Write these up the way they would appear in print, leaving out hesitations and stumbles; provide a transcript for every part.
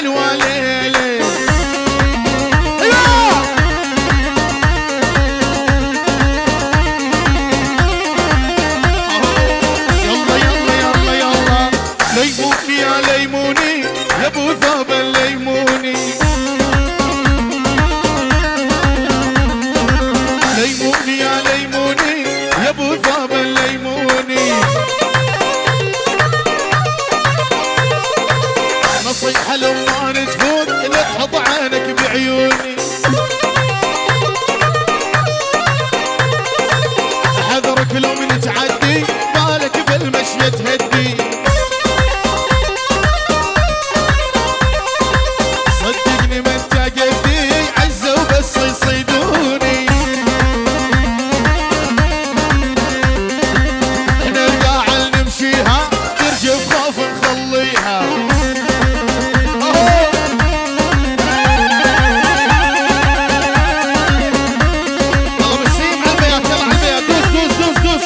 والوالي. ليموني يا ليموني يا ابو ثوب الليموني. ليموني يا ليموني يا ابو ثوب الليموني. نصيحة لو ما نجفوك لا تحط عينك بعيوني. حذرك لو من تعدي بالك بالمشية تهدي. صدقني ما انت قدي عزة وبس يصيدوني. احنا القاعة نمشيها ترجف خوف نخليها. والله بسيم عالبيات يلا عالبيات دوس دوس دوس دوس.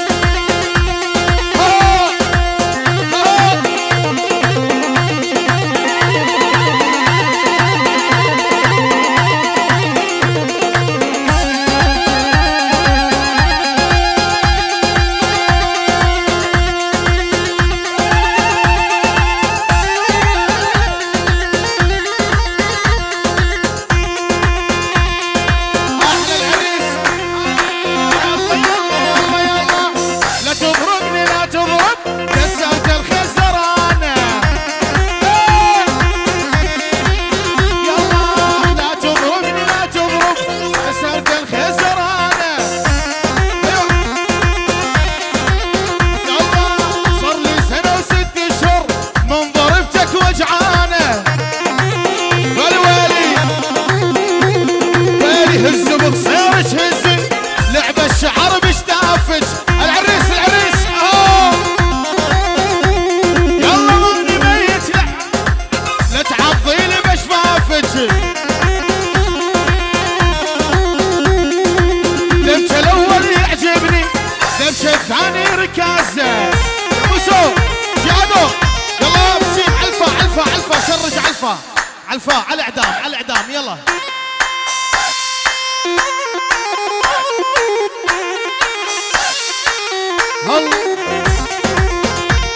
علفا على اعدام على اعدام يلا.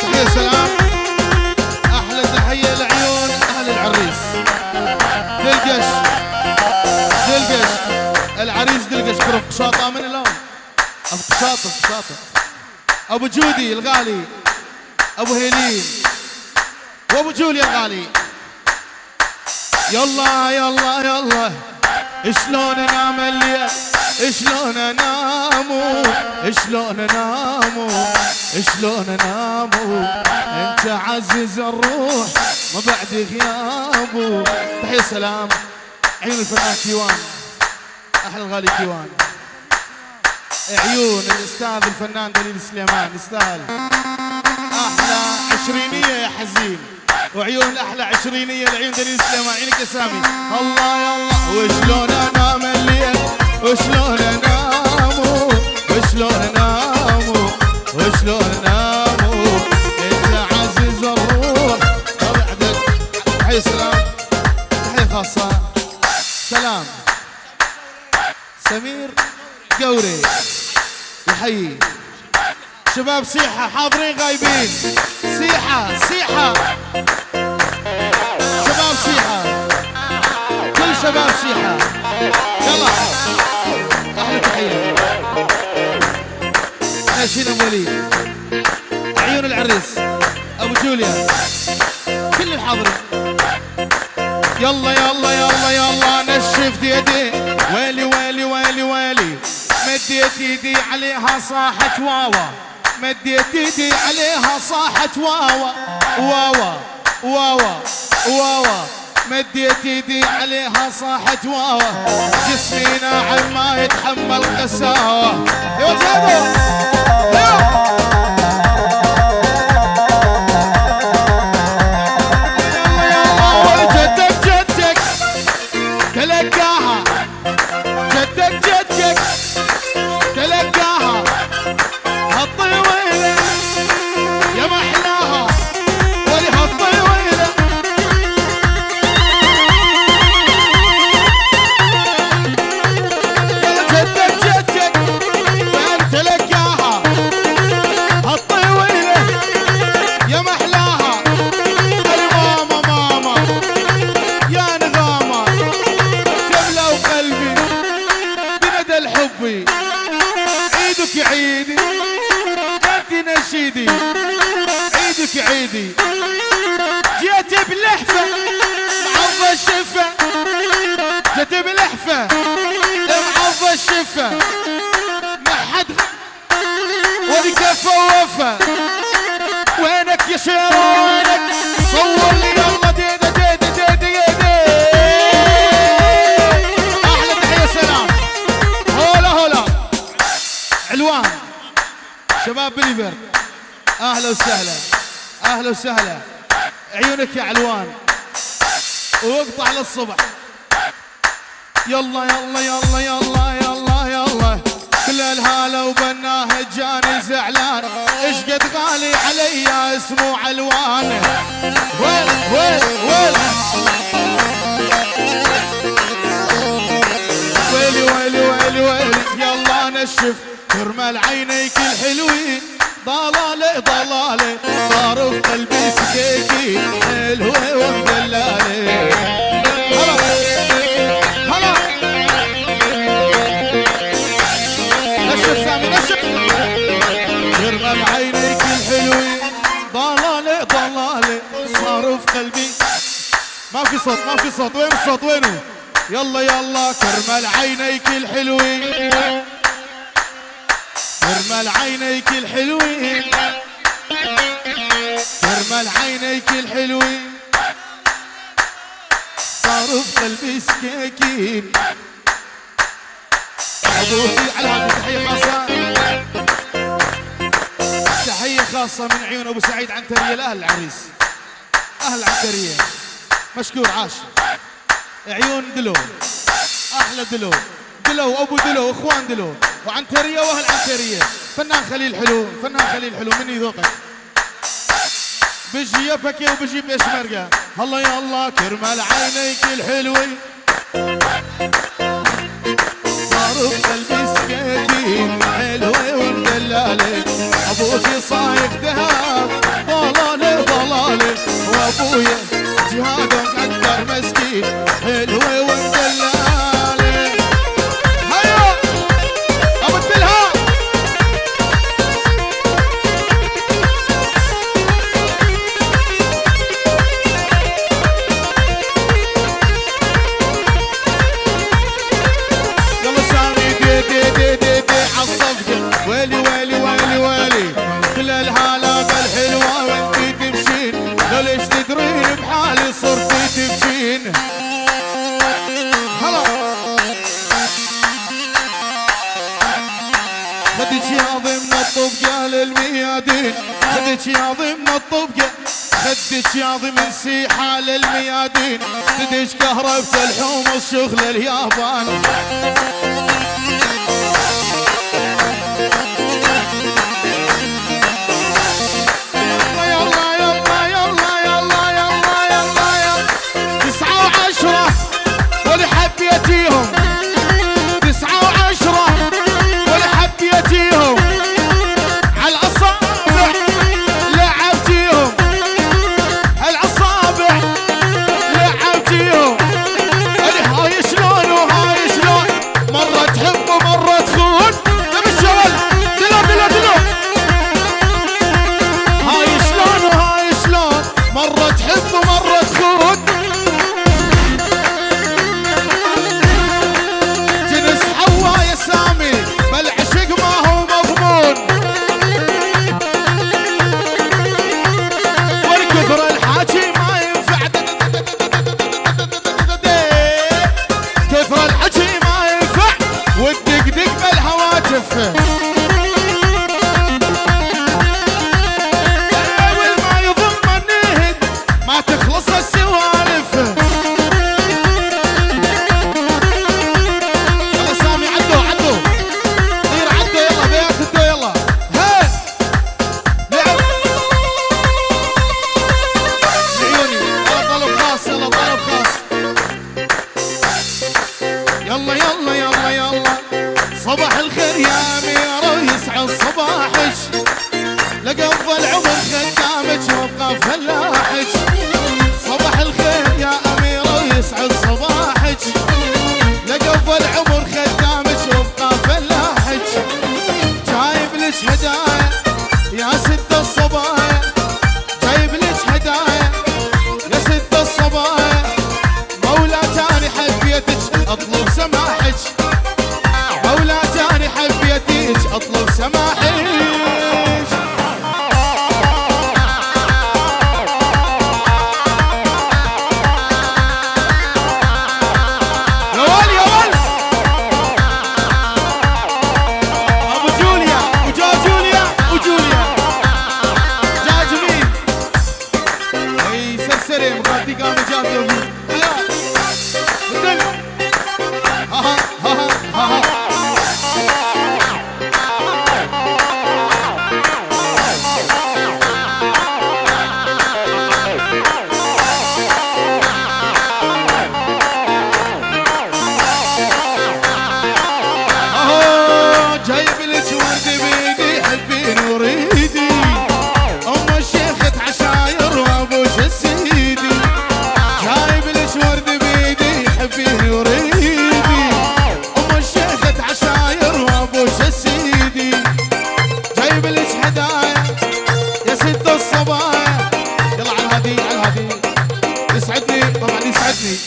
تحية سلام احلى تحية لعيون اهل العريس. دلقش دلقش العريس دلقش كرف قشاطة من اليوم. ابو قشاطة قشاطة ابو جودي الغالي ابو هيلين وابو جوليا الغالي. يلا يلا يلا شلون انام الليل شلون انامو شلون انامو شلون انامو. انت عزيز الروح ما بعد غيابو. تحية سلام عيون الفنان كيوان احلى الغالي كيوان. عيون الاستاذ الفنان دليل سليمان يستاهل احلى عشرينية يا حزين. وعيون احلى عشرينية لعيون دليل سليمان عينك يا سامي. الله يلا وشلون انام الليل وشلون انامو وشلون انامو وشلون انامو. انت عزيز الروح وبعدك. تحية سلام تحية خاصة سلام سمير قوري يحيي شباب سيحة حاضرين غايبين. سيحة سيحة شباب سيحة كل شباب سيحة يلا احلى تحية. ناشين ابو وليد عيون العريس ابو جوليا كل الحاضرين. يلا يلا يلا يلا نشف يدي ويلي ويلي ويلي ويلي. مديت يدي عليها صاحت واوا مديت يدي عليها صاحت واوا واوا واوا واوا. مديت يدي عليها صاحت واوا. جسمي ناعم ما يتحمل قساوة. يا جابر تلقاها جدك جدك تلقاها هالطويلة يا محلاها ولي هالطويلة. عيدك عيدي انت نشيدي، عيدك عيدي. جيت بلحفة معظى الشفة، جيت بلحفة معظى الشفة، ما حد ولكفى ووفى. وينك يا شيرانك صور لي يلا ديدي ديدي ديدي ديدي. احلى تحية سلام. هولا هولا علوان شباب بليفر، اهلا وسهلا اهلا وسهلا. عيونك يا علوان واقطع للصبح. يلا يلا يلا يلا يلا يلا كل الهلا وبناه جاني زعلان، ايش قد غالي علي اسمه علوان. ويل ويل ويل ويلي ويلي ويلي ويلي. يلا نشف كرمال عينيك الحلوين، ضلالي ضلالي صار في قلبي سكيكي الهوى ومدلالي. هلا هلا نشف سامي نشف كرمال عينيك الحلوين، ضلالي ضلالي صار في قلبي. ما في صوت ما في صوت، وين الصوت وينه؟ يلا يلا كرمال عينيك الحلوين، كرمال عينيك الحلوين، كرمال عينيك الحلوين صاروا في قلبي سكاكين. حضوري على هذه تحية خاصة، تحية خاصة من عيون ابو سعيد عنترية لاهل العريس، اهل عنترية مشكور عاش. عيون دلو احلى دلو، دلو ابو دلو اخوان دلو وعنترية واهل عنترية. فنان خليل حلو، فنان خليل حلو مني ذوقك. بيجي يفكي وبيجي بيشمرقة. الله يا الله كرمال عينيك الحلوين صاروا في قلبي سكاكين حلوة ومدلالي. ابوكي صايغ ذهب ضلالي ضلالي، وابويا جهاده مقدر مسكين حلوة ومدلالي. هيا ابو الدلها يلا سامي دي دي دي دي دي عالصفقة. ويلي ويلي ويلي ويلي كل الهالة بالحلوة وانتي تمشين، لو ليش تدرين بحالي صرتي تبكين. هلا خدك يا ضمن الطبقة للميادين، خدك يا ضمن الطبقة، خدك يا ضمن سيحة للميادين. خدك كهربة الحمص شغل اليابان. يلا يلا يلا يلا يلا يلا يلا 9 و10 ولي حبيتيهم، 9 و10 ولي حبيتيهم، على الأصابع لعبتيهم، على الأصابع لعبتيهم. هاي شلون وهاي شلون مرة اطلب سماحك مولاتاني حبيتيك اطلب سماحك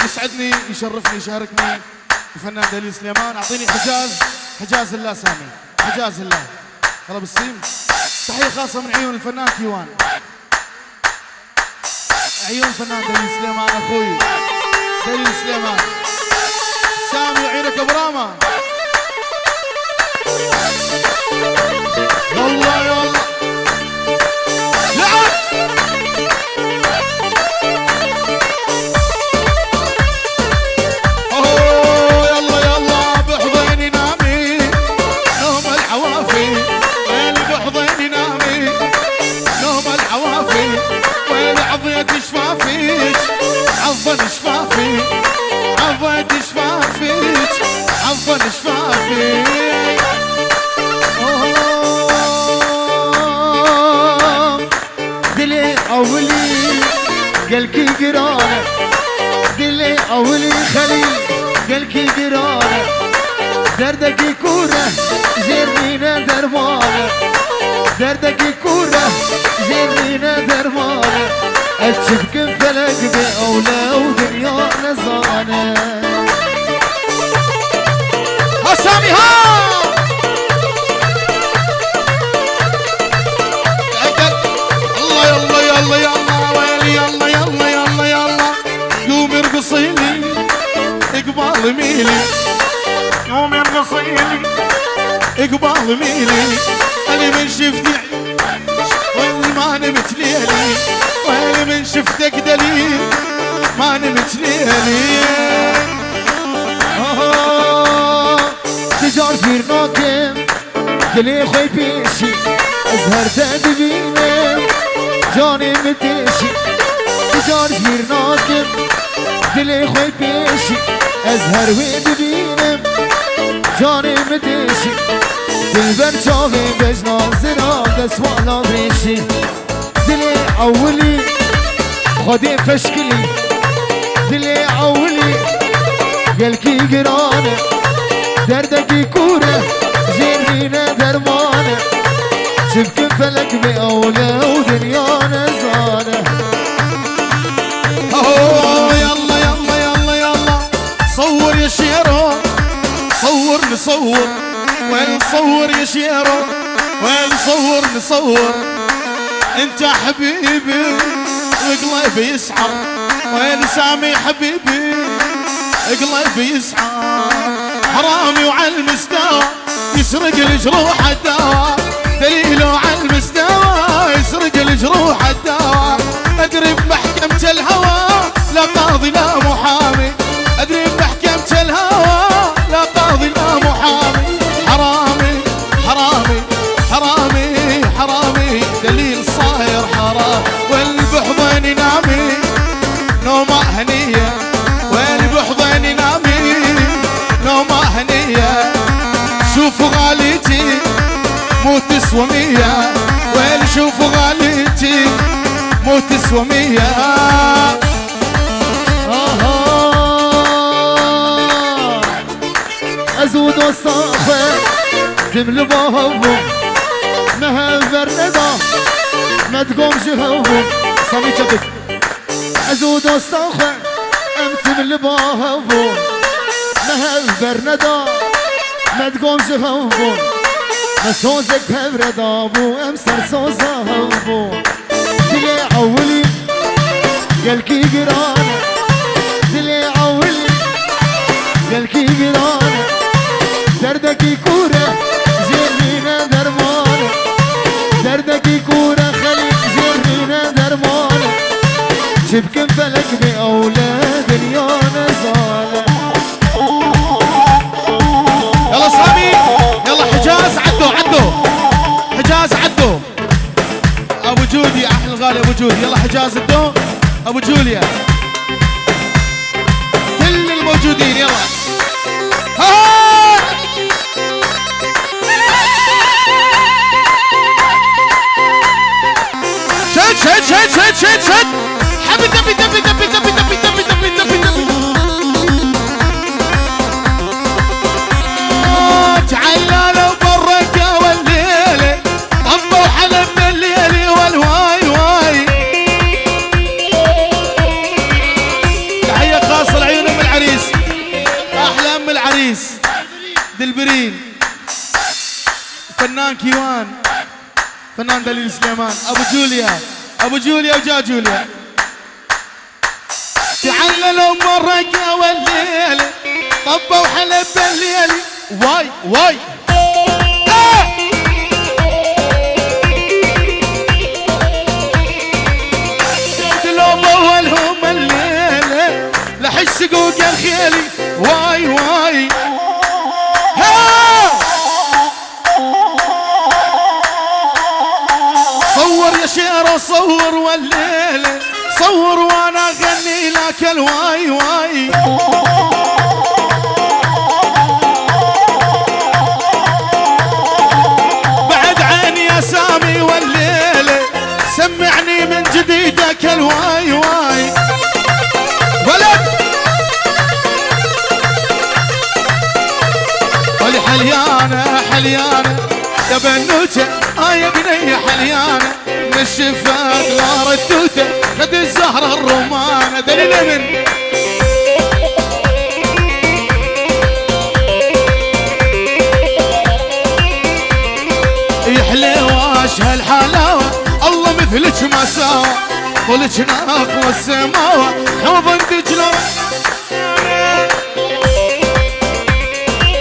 يسعدني يشرفني يشاركني الفنان دليل سليمان. اعطيني حجاز الله سامي، حجاز الله طلب السيم. تحيه خاصه من عيون الفنان كيوان، عيون الفنان دليل سليمان اخوي دليل سليمان. سامي وعينك ابو راما. يلا يلا لعب عضن شفافي عضن شفافيك عضن شفافي دلي اولي قلكي قرانه دلي اولي خلي قلكي قرانه دردك يكونه جرينا درمانه دردك يكونه جرينا درمانه أتشبك فلك بأولى ودنيا نزانة. ها سامي ها الله يلا يلا يلا ويلي يلا يلا يلا يلا قومي ارقصيلي اقبال ميلي قومي ارقصيلي اقبال ميلي أنا من شفتي واللي ما نمت ليلي وأنا من شفتك دليل ما نمت ليلي. تجار زبير ناكم دلي خوي بيشي أزهر تدبينم جاني متشي تجار زبير ناكم دلي خوي بيشي أزهر ويدبينم جاني متشي دلبر شافي بجنان زراب دسوانا بريشي دلي أولي خدي فشكلي دلي أولي قلكي قرانة دردك يكونه جرينا درمانة شبك فلك بأولى ودنيا نزانة. يلا يلا يلا يلا صور يا شيرو صور نصور وين نصور يا شيرو وين نصور نصور انت حبيبي وقلبي يسعر وين سامي حبيبي قلبي يسعر حرامي وعلى المستوى يسرق الجروح الدواء دليله على المستوى يسرق الجروح الدواء ادري بمحكمة الهوى لا قاضي لا محامي ادري بمحكمة الهوى لا قاضي لا محامي حرامي حرامي حرامي حرامي دليل صاير حرام والبحضن نامي نومة هنية والبحضن نامي نومة هنية شوفوا غاليتي مو تسوى مية وين شوفوا غاليتي مو تسوى مية. أزود وصاخة جمل بهوهم مهفر ندا ما تقوم جهوهم صامي شبك أزود وصاخة أمتم لبهوهم مهل برندا ما تقومش خوفون مسوزك هبرد ابو امسر سوزا هوبو دلي عولي قالكي قرانا دلي عولي قالكي قرانا دردكي كورة جرينا درمانة دردكي كورة خليك جرينا درمانة شبكن فلك بأولاد اليوم زالة يلا سامي يلا حجاز عدوا حجاز عدوا ابو جودي احلى الغالي ابو جودي يلا حجاز عدوا ابو جوليا كل الموجودين يلا ها شد حبي دبي تعالوا بركة والليلة طبوا حلب الليل والواي واي تحية خاصة لعيون ام العريس احلى ام العريس دلبرين فنان كيوان فنان دليل سليمان ابو جوليا وجا جوليا تعللوا بركة والليل طبوا حلب الليل واي قلوب اولهم الليله لحش سقوق الخيلي واي صور يا شيرة صور والليله صور وانا اغني لك الواي سامي والليلة سمعني من جديدك الواي ولد ولي حليانة يا بنوتة يا بنية حليانة من الشفاق غار التوتة خد الزهرة الرمانة دليل من يحلواش هالحلاوة الله مثلك ما ساوى طولك ناقوى السماوة حوض انتج لو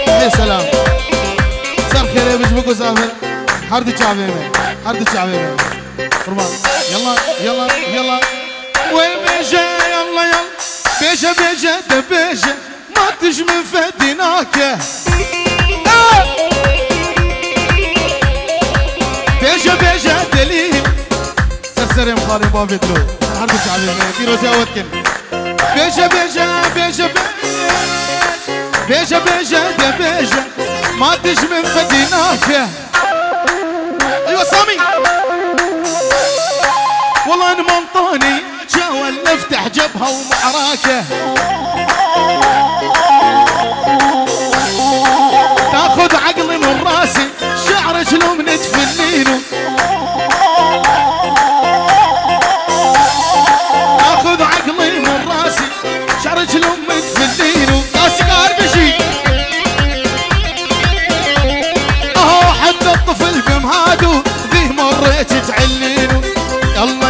يا سلام صار خير يا بجبك وسافر حرد الشعبيمة قربان يلا وين بيجا يلا بيجا دبيجا ما تجمن فديناك بيجا دليل سرسري مخاري بافيترو حرب الشعبية في روسيا واتكن بيجا ما تجمن فديناك ايوه سامي والله انا منطوني جاول نفتح جبهة ومعراكة تاخذ عقلي من راسي شعرك لو من تفنينه تاخذ عقلي من راسي شعرك لو من تفنينه راسي قار بشي اهو حتى الطفل بمهادو ذي مريت تعلينه يلا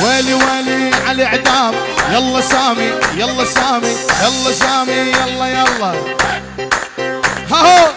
ويلي على اعدام يلا سامي يلا هاهو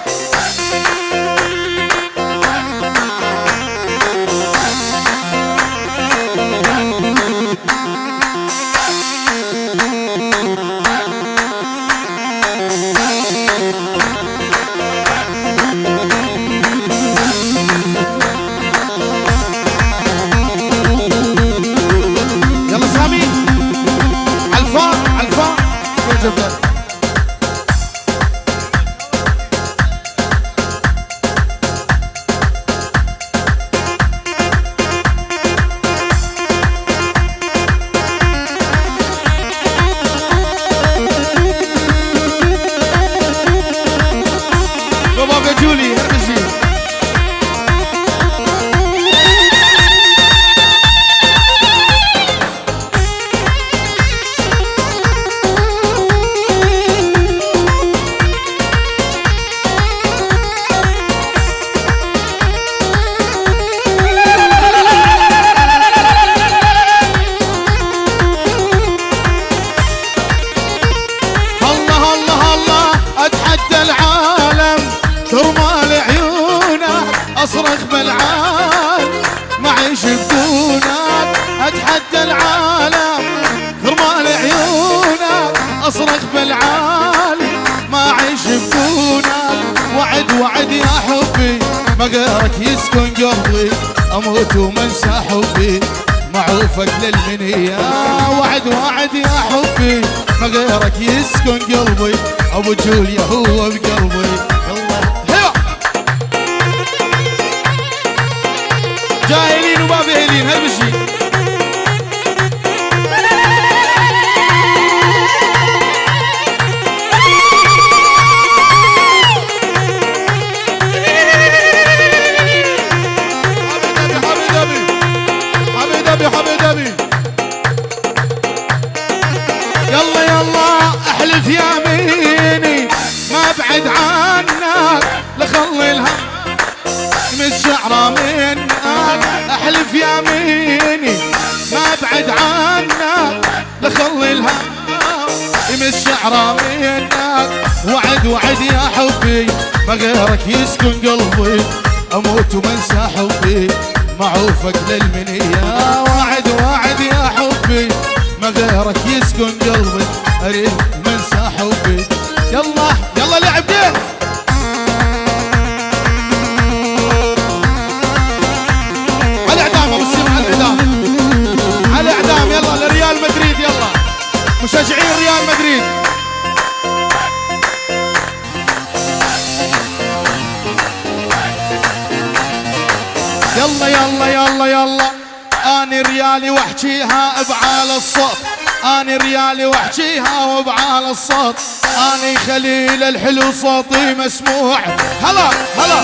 عايش بدونك، اتحدى العالم غرمال عيونك، اصرخ بالعالي ما اعيش بدونك. وعد وعد يا حبي ما غيرك يسكن قلبي، اموت ومنسى حبي معوفك للمنية. وعد وعد يا حبي ما غيرك يسكن قلبي، ابو جوليا هو بقلبي. يلا هيا جاهلين وما بهلين هاي بشي. حبيبي يلا يلا احلف يميني ما ابعد عنك، لخلي الهم من الشعره منك. احلف يميني ما ابعد عنك، لخلي الهم من الشعره منك. وعد وعد يا حبي ما غيرك يسكن قلبي، اموت ومنسى حبي معوفك للمنية. وعد وعد يا حبي ما غيرك يسكن قلبي، اريد منسى حبي. يلا يلا لعبين على اعدام ابو السيف، على الاعدام على اعدام. يلا لريال مدريد، يلا مشجعين ريال مدريد. يلا يلا يلا يلا اني ريالي واحكيها بعال الصوت، اني ريالي واحكيها وبعال الصوت. اني خليل الحلو صوتي مسموع. هلا هلا